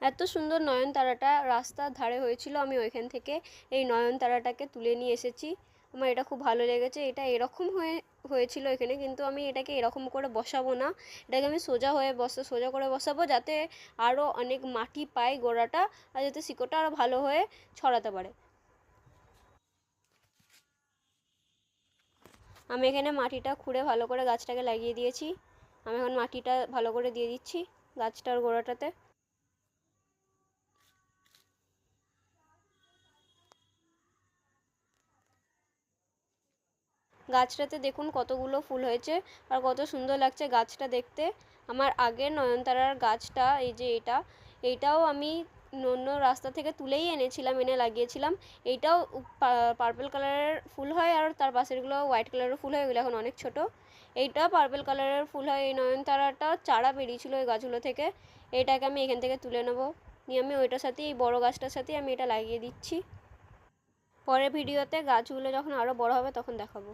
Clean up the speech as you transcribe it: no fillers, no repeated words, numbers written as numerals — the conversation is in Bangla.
এত সুন্দর নয়নতারাটা রাস্তার ধারে হয়েছিল, আমি ওইখান থেকে এই নয়নতারাটাকে তুলে নিয়ে এসেছি। আমার এটা খুব ভালো লেগেছে। এটা এরকম হয়েছিল এখানে, কিন্তু আমি এটাকে এরকম করে বসাবো না, এটাকে আমি সোজা করে বসাবো, যাতে আরও অনেক মাটি পায় গোড়াটা, আর যাতে শিকড়টা আরও ভালো হয়ে ছড়াতে পারে। আমি এখানে মাটিটা খুঁড়ে ভালো করে গাছটাকে লাগিয়ে দিয়েছি। আমি এখন মাটিটা ভালো করে দিয়ে দিচ্ছি গাছটার গোড়াটাতে। গাছটাতে দেখুন কতগুলো ফুল হয়েছে আর কত সুন্দর লাগছে গাছটা দেখতে। আমার আগের নয়নতারার গাছটা, এই যে এইটাও আমি অন্য রাস্তা থেকে তুলেই এনেছিলাম, এনে লাগিয়েছিলাম। এইটাও পার্পল কালারের ফুল হয়, আর তার পাশেরগুলো হোয়াইট কালারের ফুল হয়, এগুলো এখন অনেক ছোট। এইটা পার্পল কালারের ফুল হয়। এই নয়নতারাটা চারা বেরিয়েছিল এই গাছগুলো থেকে। এটাকে আমি এখান থেকে তুলে নেবো, নিয়ে আমি ওইটার সাথে, এই বড় গাছটার সাথে আমি এটা লাগিয়ে দিচ্ছি। পরের ভিডিওতে গাছগুলো যখন আরও বড় হবে তখন দেখাবো।